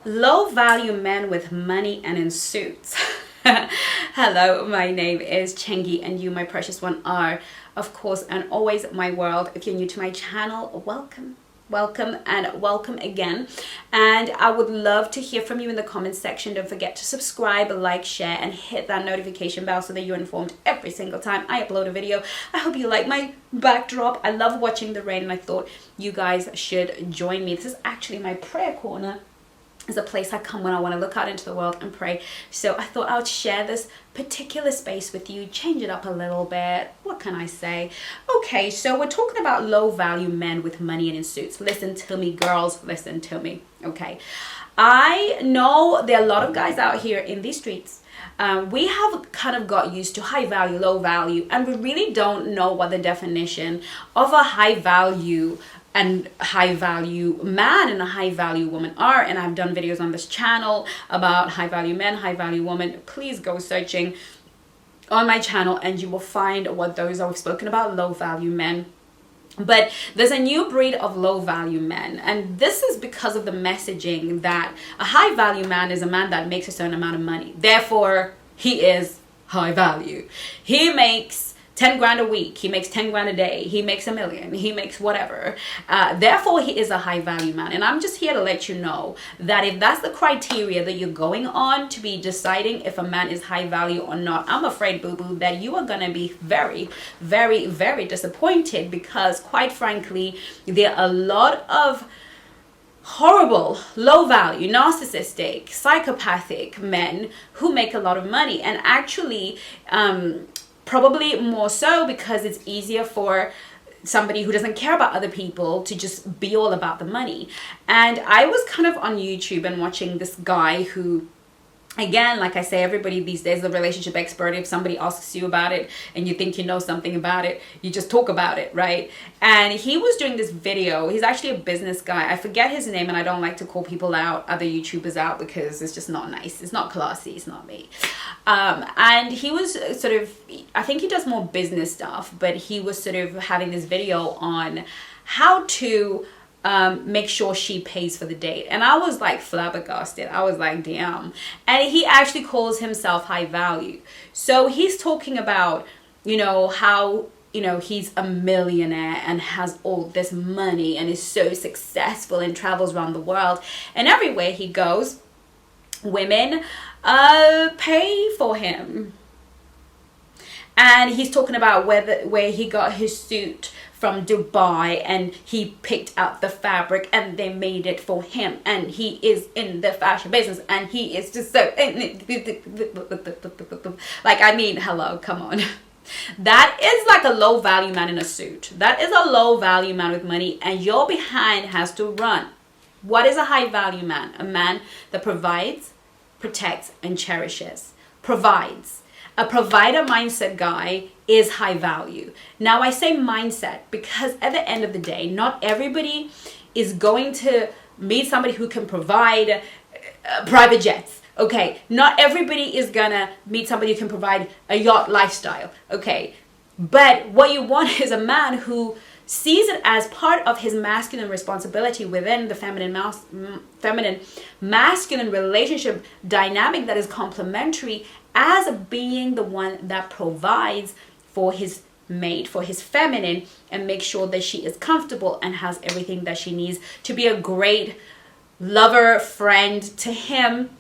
Low value men with money and in suits. Hello, my name is Chengi, and you, my precious one, are, of course, and always my world. If you're new to my channel, welcome. Welcome and welcome again. And I would love to hear from you in the comments section. Don't forget to subscribe, like, share, and hit that notification bell so that you're informed every single time I upload a video. I hope you like my backdrop. I love watching the rain, and I thought you guys should join me. This is actually my prayer corner. It's a place I come when I want to look out into the world and pray. So I thought I would share this particular space with you, change it up a little bit. What can I say? Okay, so we're talking about low value men with money and in suits. Listen to me, girls, listen to me. Okay, I know there are a lot of guys out here in these streets. We have kind of got used to high value, low value, and we really don't know what the definition of a high value and high value man and a high value woman are. And I've done videos on this channel about high value men, high value women. Please go searching on my channel and you will find what those are. We've spoken about low value men. But there's a new breed of low value men, and this is because of the messaging that a high value man is a man that makes a certain amount of money. Therefore, he is high value. He makes 10 grand a week. He makes 10 grand a day. He makes $1 million. He makes whatever. Therefore, he is a high value man. And I'm just here to let you know that if that's the criteria that you're going on to be deciding if a man is high value or not, I'm afraid, boo-boo, that you are going to be very, very, very disappointed, because quite frankly, there are a lot of horrible, low value, narcissistic, psychopathic men who make a lot of money, and actually probably more so because it's easier for somebody who doesn't care about other people to just be all about the money. And I was kind of on YouTube and watching this guy who, again, like I say, everybody these days is a relationship expert. If somebody asks you about it and you think you know something about it, you just talk about it, right? And he was doing this video. He's actually a business guy. I forget his name, and I don't like to call people out, other YouTubers out, because it's just not nice. It's not classy. It's not me. And he was sort of, I think he does more business stuff, but he was sort of having this video on how to make sure she pays for the date. And I was like flabbergasted. I was like, damn. And he actually calls himself high value. So he's talking about, how, he's a millionaire and has all this money and is so successful and travels around the world. And everywhere he goes, women pay for him. And he's talking about where he got his suit from Dubai, and he picked out the fabric and they made it for him, and he is in the fashion business, and he is just so like, I mean, hello, come on. That is like a low value man in a suit. That is a low value man with money, and your behind has to run. What is a high value man? A man that provides, protects, and cherishes. Provides. A provider mindset guy is high value. Now, I say mindset because at the end of the day, not everybody is going to meet somebody who can provide private jets. Okay, not everybody is gonna meet somebody who can provide a yacht lifestyle. Okay, but what you want is a man who sees it as part of his masculine responsibility within the feminine masculine relationship dynamic that is complementary, as being the one that provides for his mate, for his feminine, and make sure that she is comfortable and has everything that she needs to be a great lover, friend to him,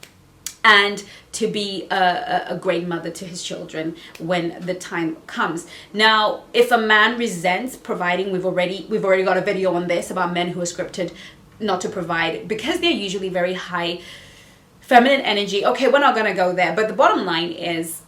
and to be a great mother to his children when the time comes. Now, if a man resents providing, we've already got a video on this about men who are scripted not to provide because they're usually very high feminine energy. Okay, we're not gonna go there, but the bottom line is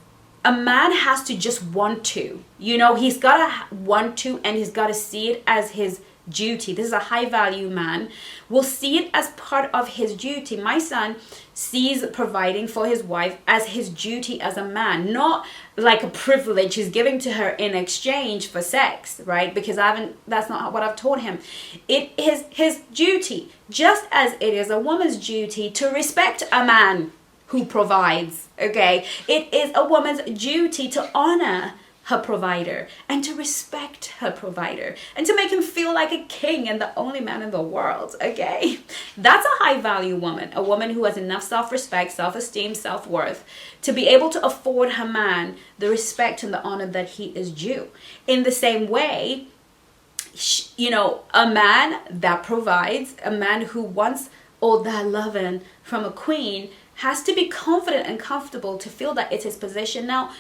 a man has to just want to. He's gotta want to, and he's gotta see it as his duty. This is a high value man, will see it as part of his duty. My son sees providing for his wife as his duty as a man, not like a privilege he's giving to her in exchange for sex, right? Because that's not what I've taught him. It is his duty, just as it is a woman's duty to respect a man who provides. Okay, it is a woman's duty to honor her provider and to respect her provider and to make him feel like a king and the only man in the world, okay? That's a high value woman, a woman who has enough self-respect, self-esteem, self-worth to be able to afford her man the respect and the honor that he is due. In the same way, you know, a man that provides, a man who wants all that loving from a queen has to be confident and comfortable to feel that it's his position. Now,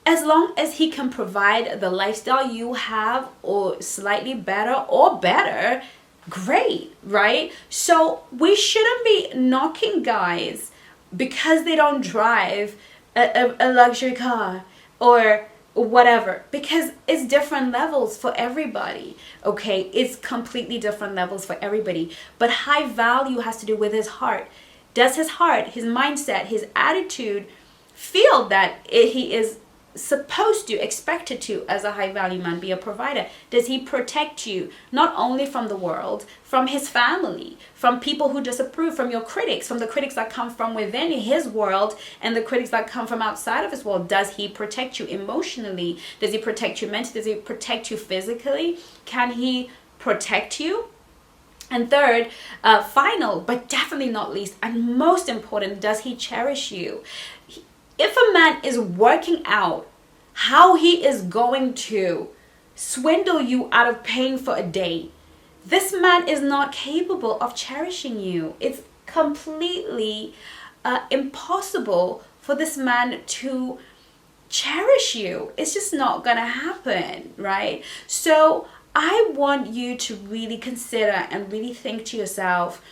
as long as he can provide the lifestyle you have or slightly better or better, great, right? So we shouldn't be knocking guys because they don't drive a luxury car or whatever, because it's different levels for everybody, okay? It's completely different levels for everybody. But high value has to do with his heart. Does his heart, his mindset, his attitude feel that he is supposed to, expected to, as a high value man, be a provider? Does he protect you not only from the world, from his family, from people who disapprove, from your critics, from the critics that come from within his world and the critics that come from outside of his world? Does he protect you emotionally? Does he protect you mentally? Does he protect you physically? Can he protect you? And third, final but definitely not least and most important, does he cherish you? If a man is working out how he is going to swindle you out of paying for a date, this man is not capable of cherishing you. It's completely impossible for this man to cherish you. It's just not gonna happen, right? So I want you to really consider and really think to yourself,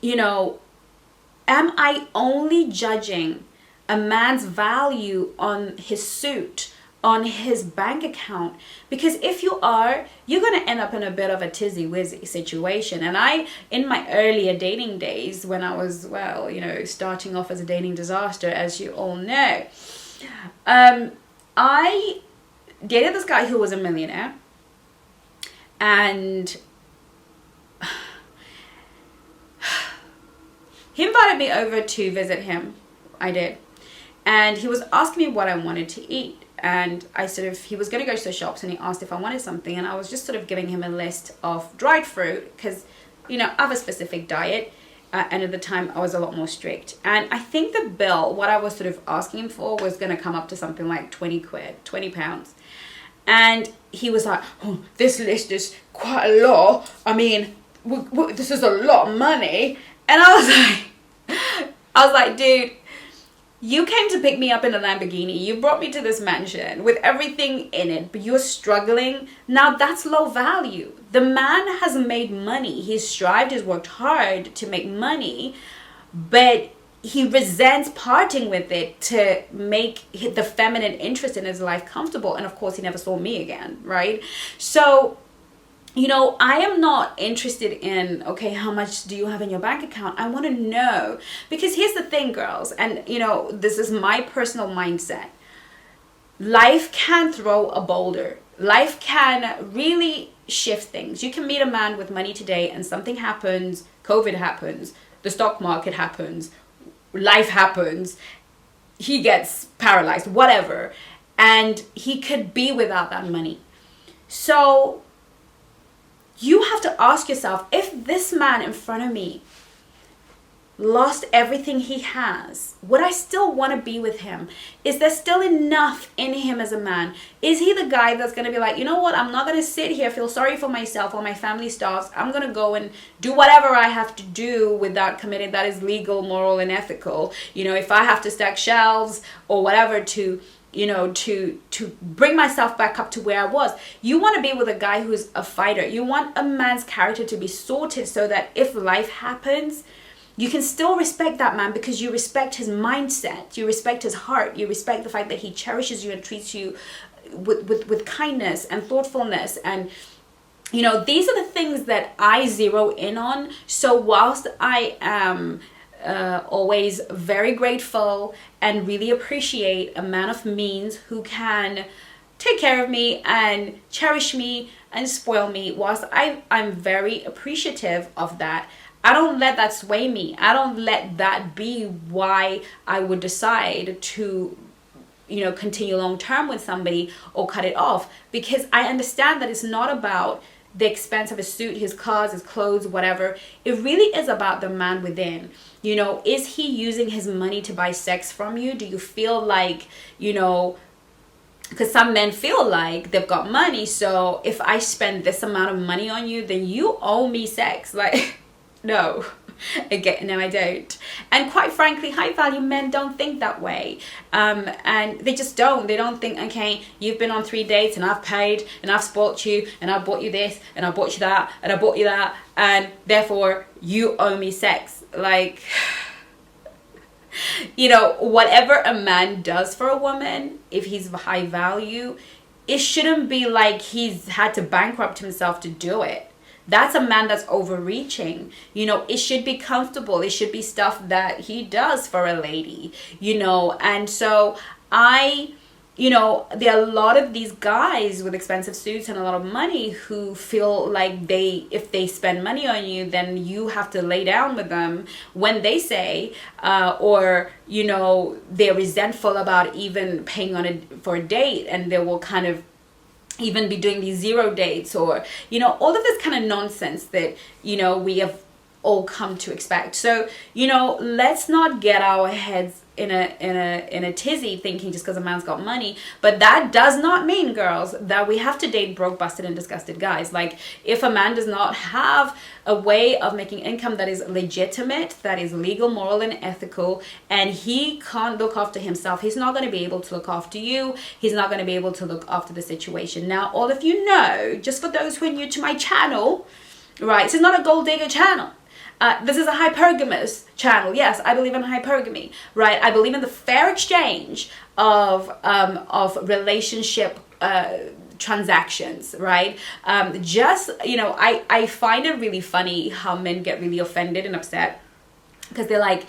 you know, am I only judging a man's value on his suit, on his bank account? Because if you are, you're going to end up in a bit of a tizzy-wizzy situation. And I, in my earlier dating days, when I was, well, you know, starting off as a dating disaster, as you all know, I dated this guy who was a millionaire. And he invited me over to visit him. I did. And he was asking me what I wanted to eat. And he was going to go to the shops and he asked if I wanted something. And I was just sort of giving him a list of dried fruit because, you know, I have a specific diet. And at the time I was a lot more strict. And I think the bill, what I was sort of asking him for, was going to come up to something like 20 quid, 20 pounds. And he was like, oh, this list is quite a lot. I mean, this is a lot of money. And I was like, dude, you came to pick me up in a Lamborghini. You brought me to this mansion with everything in it, but you're struggling. Now that's low value. The man has made money. He's strived, he's worked hard to make money, but he resents parting with it to make the feminine interest in his life comfortable. And of course, he never saw me again, right? So, you know, I am not interested in, okay, how much do you have in your bank account? I want to know. Because here's the thing, girls, and, you know, this is my personal mindset. Life can throw a boulder. Life can really shift things. You can meet a man with money today and something happens, COVID happens, the stock market happens, life happens, he gets paralyzed, whatever, and he could be without that money. So you have to ask yourself, if this man in front of me lost everything he has, would I still want to be with him? Is there still enough in him as a man? Is he the guy that's going to be like, you know what, I'm not going to sit here, feel sorry for myself or my family starves. I'm going to go and do whatever I have to do without committing that is legal, moral, and ethical. You know, if I have to stack shelves or whatever to, you know, to bring myself back up to where I was. You want to be with a guy who's a fighter. You want a man's character to be sorted so that if life happens, you can still respect that man because you respect his mindset, you respect his heart, you respect the fact that he cherishes you and treats you with kindness and thoughtfulness. And, you know, these are the things that I zero in on. So whilst I am always very grateful and really appreciate a man of means who can take care of me and cherish me and spoil me, whilst I'm very appreciative of that, I don't let that sway me. I don't let that be why I would decide to continue long term with somebody or cut it off. Because I understand that it's not about the expense of his suit, his cars, his clothes, whatever. It really is about the man within. Is he using his money to buy sex from you? Do you feel like, because some men feel like they've got money, so if I spend this amount of money on you, then you owe me sex. Like, no. Again, no, I don't. And quite frankly, high value men don't think that way. And they just don't. They don't think, okay, you've been on 3 dates and I've paid and I've spoilt you and I bought you this and I bought you that and I bought you that, and therefore you owe me sex. Like, whatever a man does for a woman, if he's of high value, it shouldn't be like he's had to bankrupt himself to do it. That's a man that's overreaching. It should be comfortable. It should be stuff that he does for a lady, and so there are a lot of these guys with expensive suits and a lot of money who feel like if they spend money on you, then you have to lay down with them when they say, or they're resentful about even paying for a date, and they will kind of even be doing these 0 dates, or all of this kind of nonsense that we have all come to expect. So let's not get our heads in a tizzy thinking just because a man's got money. But that does not mean, girls, that we have to date broke, busted, and disgusted guys. Like, if a man does not have a way of making income that is legitimate, that is legal, moral, and ethical, and he can't look after himself, he's not going to be able to look after you. He's not going to be able to look after the situation. Now, all of you know, just for those who are new to my channel, right, this is not a gold digger channel. This is a hypergamous channel. Yes, I believe in hypergamy, right? I believe in the fair exchange of relationship transactions, right? I find it really funny how men get really offended and upset because they're like,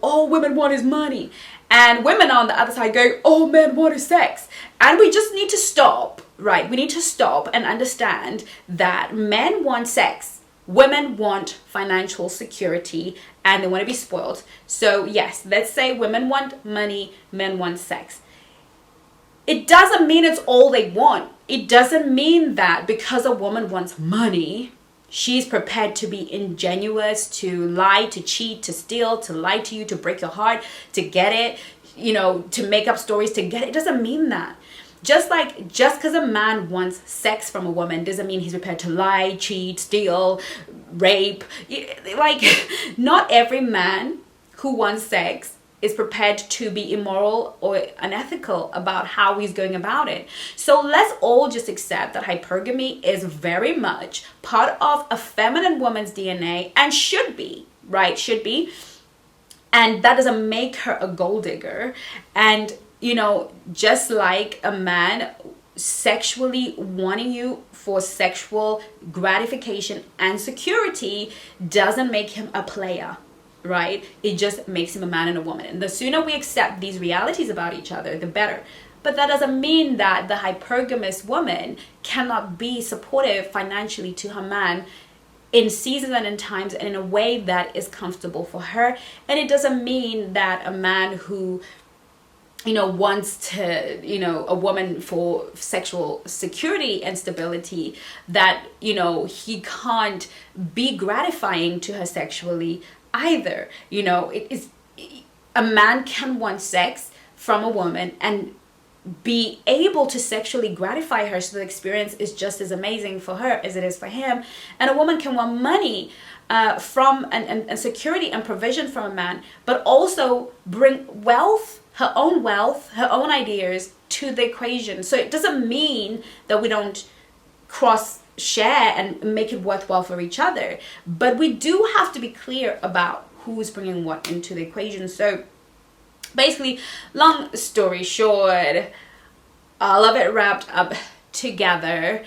all women want is money. And women on the other side go, all men want is sex. And we just need to stop, right? We need to stop and understand that men want sex. Women want financial security and they want to be spoiled. So yes, let's say women want money, men want sex. It doesn't mean it's all they want. It doesn't mean that because a woman wants money, she's prepared to be ingenuous, to lie, to cheat, to steal, to lie to you, to break your heart, to get it, to make up stories to get it. It doesn't mean that. Just because a man wants sex from a woman doesn't mean he's prepared to lie, cheat, steal, rape. Like, not every man who wants sex is prepared to be immoral or unethical about how he's going about it. So let's all just accept that hypergamy is very much part of a feminine woman's DNA and should be, right? Should be. And that doesn't make her a gold digger. And just like a man sexually wanting you for sexual gratification and security doesn't make him a player, right? It just makes him a man and a woman. And the sooner we accept these realities about each other, the better. But that doesn't mean that the hypergamous woman cannot be supportive financially to her man in seasons and in times and in a way that is comfortable for her. And it doesn't mean that a man who wants to, a woman for sexual security and stability, that, he can't be gratifying to her sexually either. A man can want sex from a woman and be able to sexually gratify her so the experience is just as amazing for her as it is for him. And a woman can want money from and security and provision from a man, but also bring wealth, her own ideas to the equation. So it doesn't mean that we don't cross share and make it worthwhile for each other, but we do have to be clear about who's bringing what into the equation. So basically, long story short, all of it wrapped up together,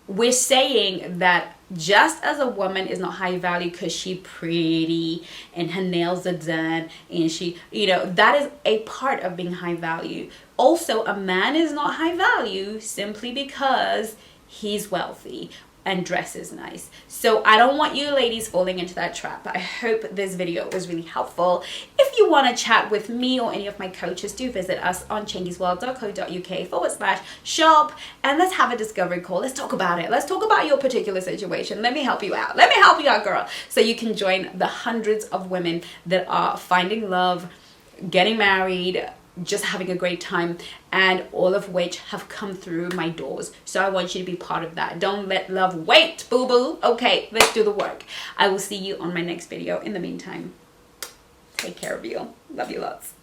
we're saying that just as a woman is not high value because she's pretty and her nails are done and she, that is a part of being high value. Also, a man is not high value simply because he's wealthy and dresses nice. So I don't want you ladies falling into that trap. I hope this video was really helpful. If you want to chat with me or any of my coaches, do visit us on chengisworld.co.uk/shop, and let's have a discovery call. Let's talk about it. Let's talk about your particular situation. Let me help you out. Let me help you out, girl. So you can join the hundreds of women that are finding love, getting married, just having a great time, and all of which have come through my doors. So I want you to be part of that. Don't let love wait, boo-boo. Okay, let's do the work. I will see you on my next video. In the meantime, take care of you. Love you lots.